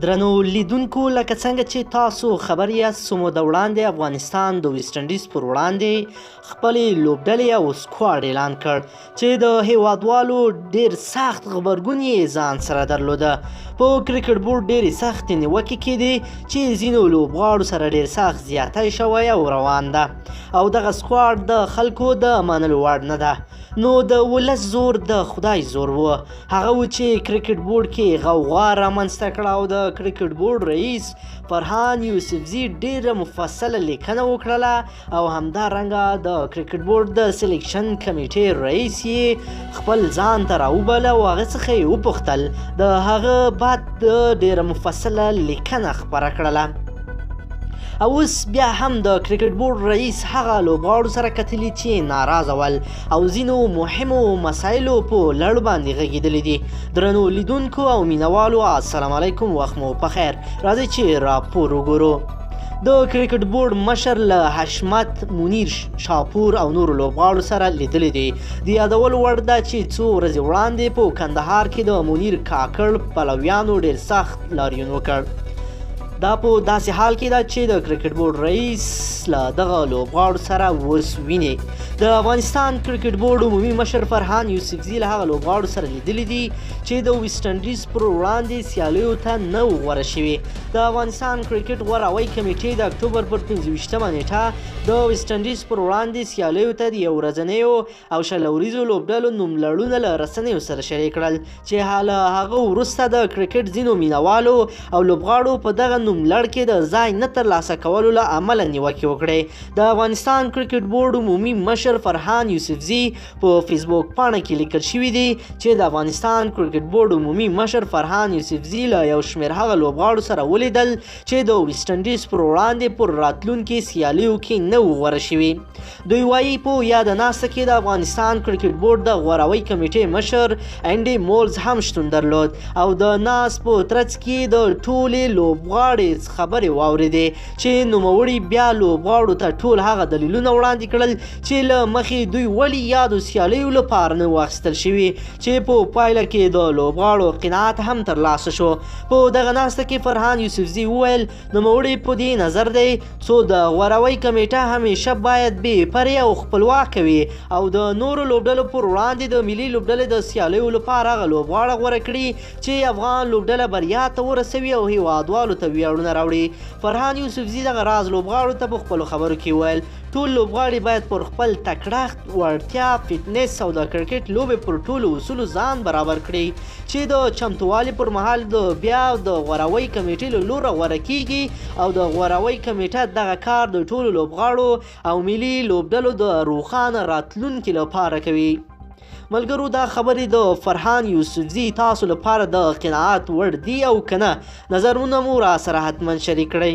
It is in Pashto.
درنو لیدونکو لکه څنګه چې تاسو خبر یاست څو د وړاندې افغانستان د ویسټ انډیز پر وړاندې خپلې لوبډلې او سکواډ اعلان کړ چې د هیوادوالو ډیر سخت غبرګون یې ځان سره درلوده. په کرکټ بورډ ډیرې سختې نیوکې کېدې چې ځینو لوبغاړو سره ډیر سخت زیاتی شوی او روان ده او دغه سکواډ د خلکو د منلو وړ نه ده. نو د ولس زور د خدای زور و. هغه و چې کرکټ بورډ کې غوغا رامنځته کړه او د کرکټ بورډ رئیس فرحان یوسفزي ډیره مفصله لیکنه وکړله او همدارنګه د کرکټ بورډ د سلیکشن کمیټې رئیس یې خپل ځان ته راوبله او هغه څخه یې وپوښتل د هغه بعد ډیره مفصله لیکنه خپره کړله. او اوس بیا هم د کرکټ بورډ رئیس هغه لوبغاړو سره کتلي چې ناراضه ول او ځینو مهمو مسایلو په لړ باندې غږېدلي دي. درنو لیدونکو او مینوالو السلام علیکم، وخت مو پخیر. راځئ چې راپور وګورو. د کرکټ بورډ مشر له حشمت منیر شاپور او نورو لوبغاړو سره لیدلی دی. د یادولو وړ ده چې څو ورځې وړاندې په کندهار کې د منیر کاکړ پلویانو ډیر سخت لاریون وکړ. دا په داسې حال کې ده چې د کرکټ بورډ رئیس له دغه لوبغاړو سره اوس ویني. د افغانستان کرکټ بورډ عمومي مشر فرحان یوسفزي له هغه لوبغاړو سره لیدلی دي چې د ویسټ انډیز پر وړاندې سیالیو ته نه غوره شوي. د افغانستان کرکټ غوره هوایي کمیټې د اکتوبر پر 25مه نیټه د ویسټ انډیز پر وړاندې سیالیو ته د یو ورځنیو او شل اوریزو لوبډلو نوملړونه له رسنیو سره شریک کړل چې هغه وروسته د کرکټ ځینو مینوالو او لوبغاړو په دغه نوملړ کې د ځای نه ترلاسه کولو له امله نیوکې وکړې. د افغانستان کرکټ بورډ عمومي مشر فرحان یوسفزي په فیسبوک پاڼه کې لیکل شوي دي چې د افغانستان کرکټ بورډ عمومي مشر فرحان یوسفزي له یو شمېر هغه لوبغاړو سره ولیدل چې د ویسټ انډیز پر وړاندې پر راتلونکي سیالیو کې نه وو غوره شوي. دوی وایي په یاده ناسته کې د افغانستان کرکټ بورډ د غوره هوایي کمیټې مشر انډي مولز هم شتون درلود او د ناست په ترڅ کې د ټولې لوبغاړي خبرې واورېدې چې نوموړي بیا لوبغاړو ته ټول هغه دلیلونه وړاندې کړل چې له مخې دوی ولې یادو سیالیو لپاره نه واخیستل شوي چې په پایله کې د لوبغاړو قناعت هم ترلاسه شو. په دغه ناسته کې فرحان یوسفزي وویل نوموړي په دې نظر دی څو د غوره هوایي کمیټه همیشه باید بې پرې او خپلواکه وي او د نورو لوبډلو پر وړاندې د ملي لوبډلې د سیالیو لپاره هغه لوبغاړه غوره کړي چې افغان لوبډله بریا ته ورسوي او هیوادوالو ته ویاړونه راوړي. فرحان یوسفزي دغه راز لوبغاړو ته په خپلو خبرو کې وویل ټول لوبغاړي باید پر خپل تکړښت، وړتیا، فټنس او د کرکټ لوبې پر ټولو اصولو ځان برابر کړي چې د چمتووالي پر مهال د بیا د غوره هوایي کمیټې له لوره غوره کیږي او د غوره هوایي کمیټه دغه کار د ټولو لوبغاړو او ملي لوبډلو د روښانه راتلونکي لپاره کوي. ملګرو، دا خبرې د فرحان یوسفزي تاسو لپاره د قناعت وړ دي او که نه؟ نظرونه مو را سره حتما شریک کړئ.